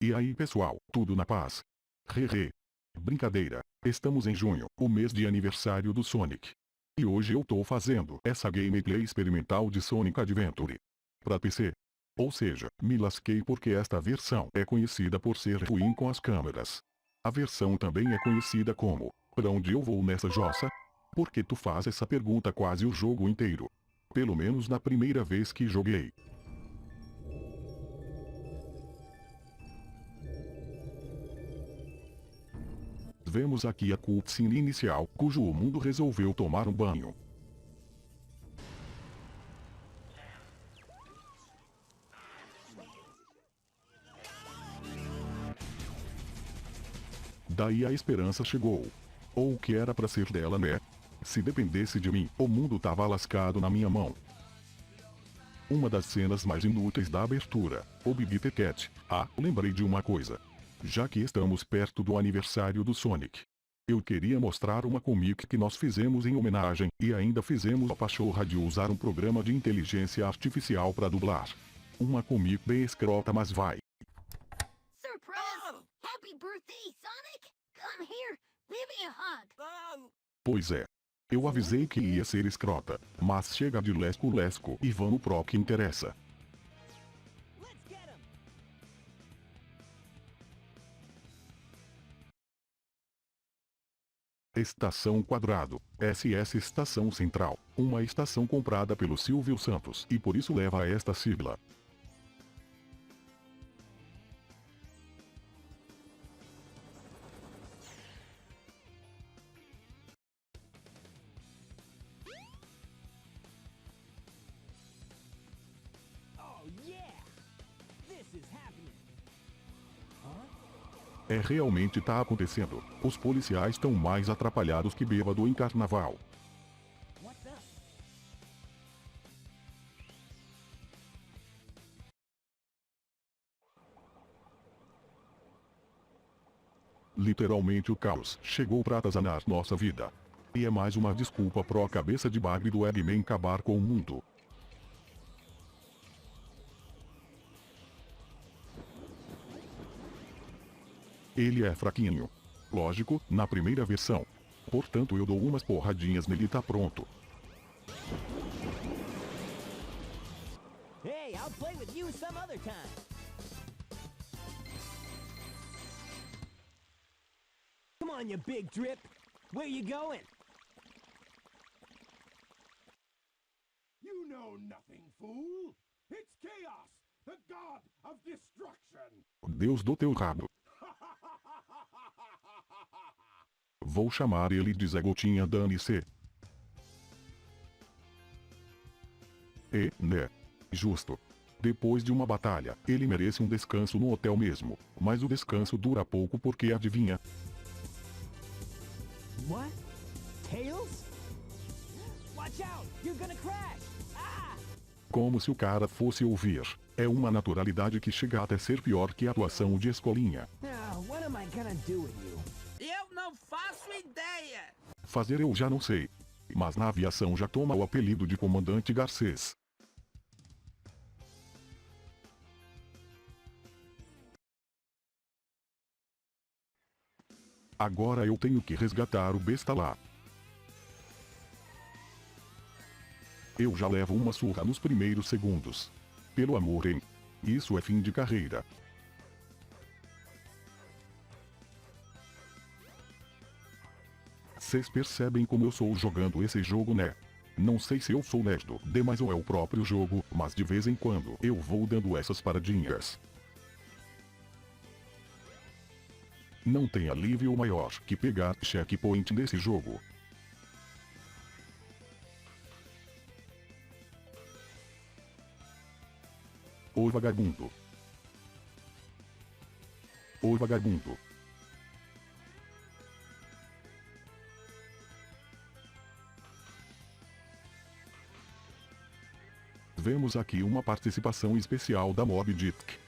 E aí pessoal, tudo na paz? Hehe. Brincadeira, estamos em junho, o mês de aniversário do Sonic. E hoje eu tô fazendo essa gameplay experimental de Sonic Adventure pra PC. Ou seja, me lasquei porque esta versão é conhecida por ser ruim com as câmeras. A versão também é conhecida como, pra onde eu vou nessa jossa? Por que tu faz essa pergunta quase o jogo inteiro? Pelo menos na primeira vez que joguei. Vemos aqui a cutscene inicial, cujo o mundo resolveu tomar um banho. Daí a esperança chegou. Ou o que era pra ser dela, né? Se dependesse de mim, o mundo tava lascado na minha mão. Uma das cenas mais inúteis da abertura, o Big The Cat. Ah, lembrei de uma coisa. Já que estamos perto do aniversário do Sonic, eu queria mostrar uma comic que nós fizemos em homenagem, e ainda fizemos a pachorra de usar um programa de inteligência artificial para dublar. Uma comic bem escrota, mas vai. Surprise! Happy birthday, Sonic! Come here, give me a hug. Pois é. Eu avisei que ia ser escrota, mas chega de lesco-lesco e vamos pro que interessa. Let's get him! Estação Quadrado, SS Estação Central, uma estação comprada pelo Silvio Santos e por isso leva a esta sigla. Oh yeah! This is happening. É realmente tá acontecendo. Os policiais estão mais atrapalhados que bêbado em carnaval. What the? Literalmente o caos chegou pra atazanar nossa vida. E é mais uma desculpa pro cabeça de bagre do Eggman acabar com o mundo. Ele é fraquinho. Lógico, na primeira versão. Portanto eu dou umas porradinhas nele e tá pronto. Hey, I'll play with you some other time. Come on, you big drip. Where you going? You know nothing, fool! It's Chaos, the god of destruction! Deus do teu rabo. Vou chamar ele de Zé Gotinha, dane-se. Né? Justo. Depois de uma batalha, ele merece um descanso no hotel mesmo. Mas o descanso dura pouco porque adivinha? What? Tails? Watch out! You're gonna crash! Ah! Como se o cara fosse ouvir. É uma naturalidade que chega até ser pior que a atuação de escolinha. Now, what am I gonna do with you? Eu não faço ideia. Fazer eu já não sei. Mas na aviação já toma o apelido de Comandante Garcês. Agora eu tenho que resgatar o besta lá. Eu já levo uma surra nos primeiros segundos. Pelo amor, hein? Isso é fim de carreira. Cês percebem como eu sou jogando esse jogo, né? Não sei se eu sou lerdo demais ou é o próprio jogo, mas de vez em quando eu vou dando essas paradinhas. Não tem alívio maior que pegar checkpoint nesse jogo. Ô vagabundo. Ô vagabundo. Vemos aqui uma participação especial da Moby Dick.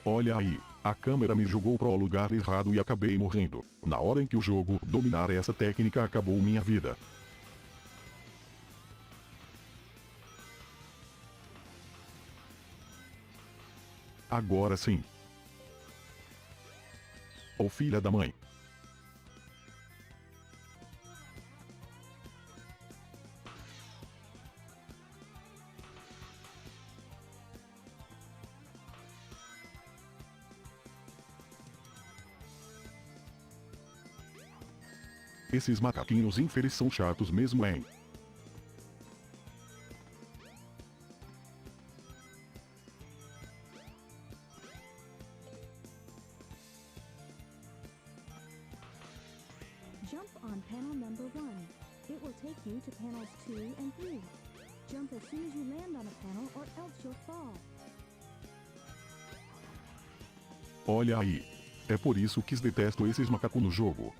Olha aí. A câmera me jogou para o lugar errado e acabei morrendo. Na hora em que o jogo dominar essa técnica acabou minha vida. Agora sim. Ô filha da mãe. Esses macaquinhos infelizes são chatos mesmo, hein? Jump on panel number 1. It will take you to panels 2 and 3. Jump as soon as you land on a panel or else you'll fall. Olha aí. É por isso que detesto esses macacos no jogo.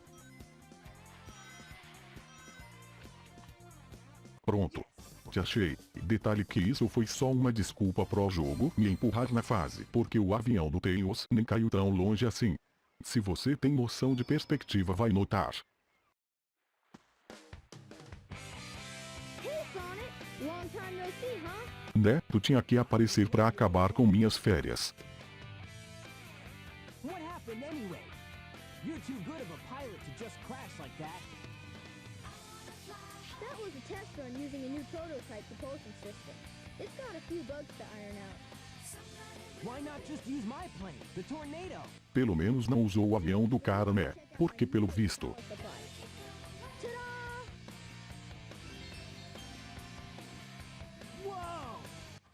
Pronto. Te achei. Detalhe que isso foi só uma desculpa pro jogo me empurrar na fase, porque o avião do Tails nem caiu tão longe assim. Se você tem noção de perspectiva vai notar. Hey Sonic! Long time no see, huh? Né? Tu tinha que aparecer pra acabar com minhas férias. What happened anyway? You're too good of a pilot to just crash like that. That was a test run using a new prototype propulsion system. It's got a few bugs to iron out. Why not just use my plane, the Tornado? Pelo menos não usou o avião do cara, né? Porque pelo visto. Ta-da! Whoa!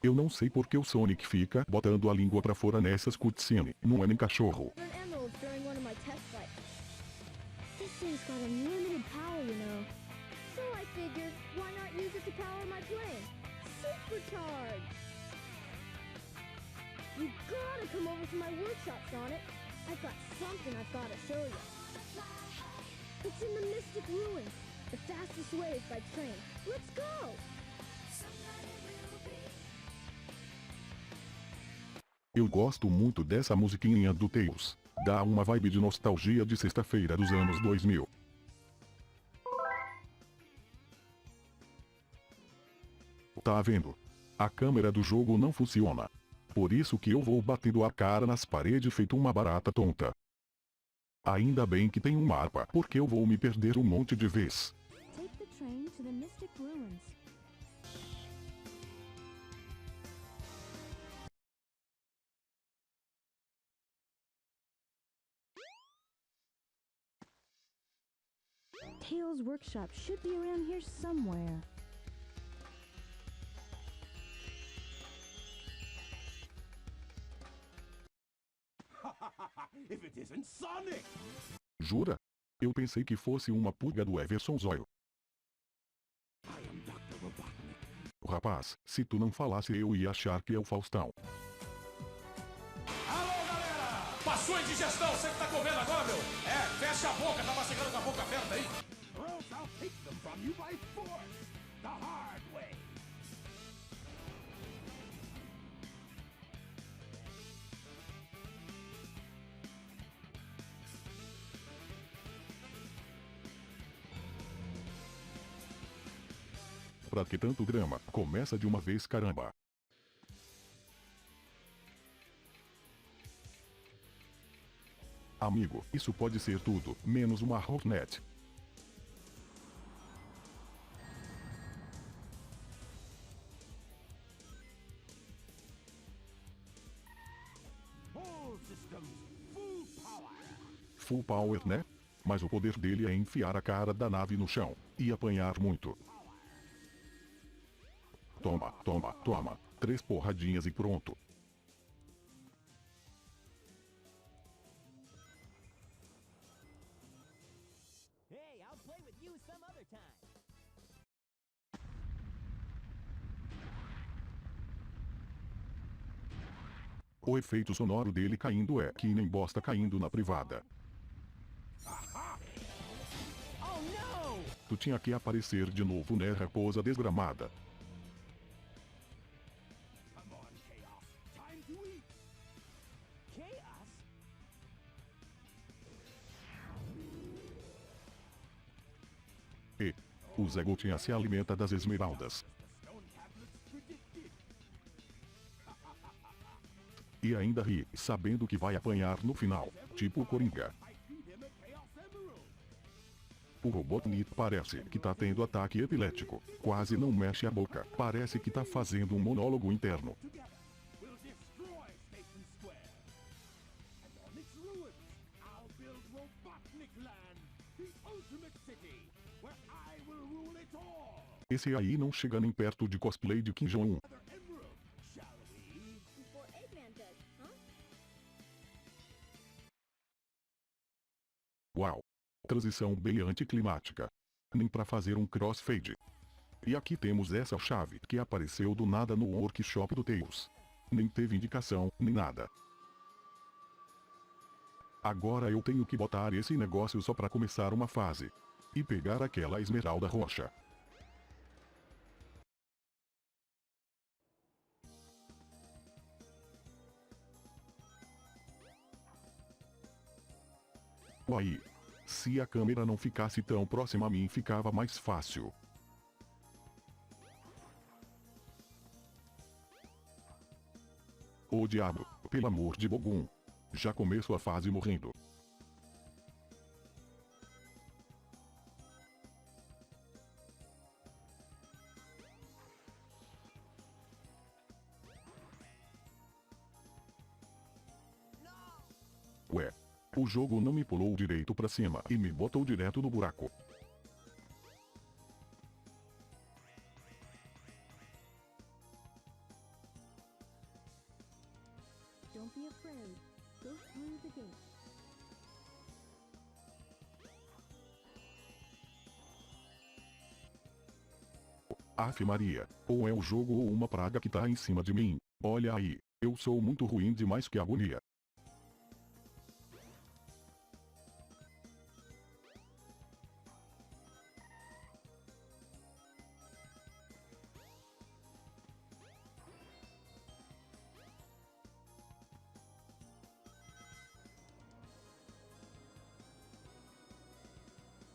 Eu não sei porque o Sonic fica botando a língua pra fora nessas cutscenes. Não é nem cachorro. An emerald during one of my test flights. This thing's got unlimited power, you know. So I figured, why not use it to power my plane? Supercharge! You gotta come over to my workshop, Sonic. I've got something I've gotta show you. It's in the Mystic Ruins. The fastest way is by train. Let's go! Eu gosto muito dessa musiquinha do Tails. Dá uma vibe de nostalgia de sexta-feira dos anos 2000. Tá vendo? A câmera do jogo não funciona. Por isso que eu vou batendo a cara nas paredes feito uma barata tonta. Ainda bem que tem um mapa, porque eu vou me perder um monte de vez. Take the train to the Mystic Ruins. Tails' workshop should be around here somewhere. If it isn't Sonic! Jura? Eu pensei que fosse uma pulga do Everson Zóio. I am Dr. Robotnik. Rapaz, se tu não falasse eu ia achar que é o Faustão. Alô, galera! Passou a indigestão, você que tá comendo agora, meu? É, fecha a boca, tá mastigando com a boca aberta aí. Or else I'll take them from you by force! The hard way! Pra que tanto drama? Começa de uma vez, caramba. Amigo, isso pode ser tudo, menos uma Hornet. All systems, full power! Full power, né? Mas o poder dele é enfiar a cara da nave no chão e apanhar muito. Toma, toma, toma. 3 porradinhas e pronto. Hey, I'll play with you some other time. O efeito sonoro dele caindo é que nem bosta caindo na privada. Oh no! Tu tinha que aparecer de novo, né, raposa desgramada? Come on, Chaos! Time to eat! Chaos? E o Zé Gotinha se alimenta das esmeraldas. E ainda ri, sabendo que vai apanhar no final, tipo o Coringa. O Robotnik parece que tá tendo ataque epilético, quase não mexe a boca, parece que tá fazendo um monólogo interno. Esse aí não chega nem perto de cosplay de Kim Jong-un. Before Eggman does, huh? Uau! Transição bem anticlimática. Nem pra fazer um crossfade. E aqui temos essa chave que apareceu do nada no workshop do Tails. Nem teve indicação, nem nada. Agora eu tenho que botar esse negócio só pra começar uma fase. E pegar aquela esmeralda roxa. Aí. Se a câmera não ficasse tão próxima a mim ficava mais fácil. Ô diabo, pelo amor de Bogum. Já começo a fase morrendo. Ué. O jogo não me pulou direito pra cima e me botou direto no buraco. Don't be afraid. Go through the gate. Aff Maria, ou é o jogo ou uma praga que tá em cima de mim. Olha aí, eu sou muito ruim demais, que agonia.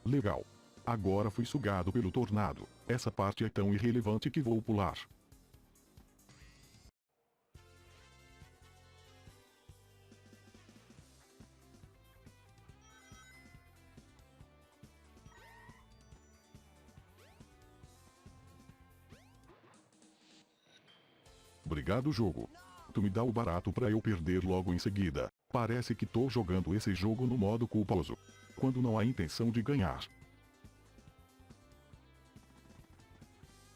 Legal. Agora fui sugado pelo tornado. Essa parte é tão irrelevante que vou pular. Obrigado, jogo. Tu me dá o barato pra eu perder logo em seguida. Parece que tô jogando esse jogo no modo culposo. Quando não há intenção de ganhar.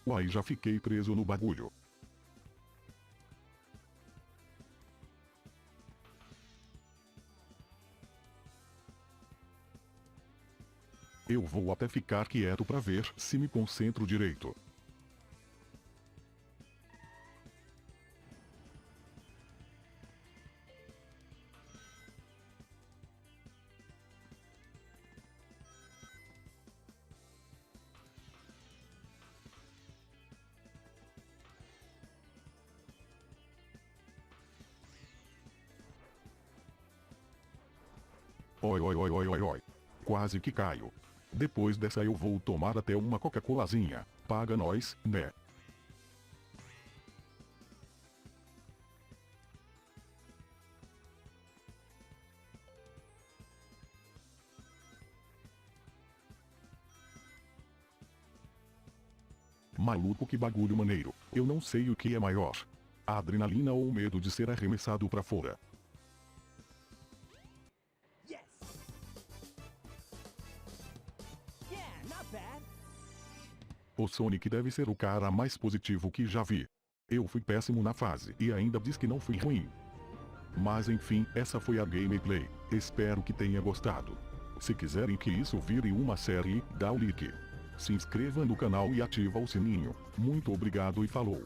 Uai, já fiquei preso no bagulho. Eu vou até ficar quieto pra ver se me concentro direito. Oi, oi, oi, oi, oi, oi. Quase que caio. Depois dessa eu vou tomar até uma Coca-Colazinha. Paga nós, né? Maluco, que bagulho maneiro. Eu não sei o que é maior. A adrenalina ou o medo de ser arremessado pra fora. O Sonic deve ser o cara mais positivo que já vi. Eu fui péssimo na fase e ainda diz que não fui ruim. Mas enfim, essa foi a gameplay. Espero que tenha gostado. Se quiserem que isso vire uma série, dá o like. Se inscreva no canal e ativa o sininho. Muito obrigado e falou.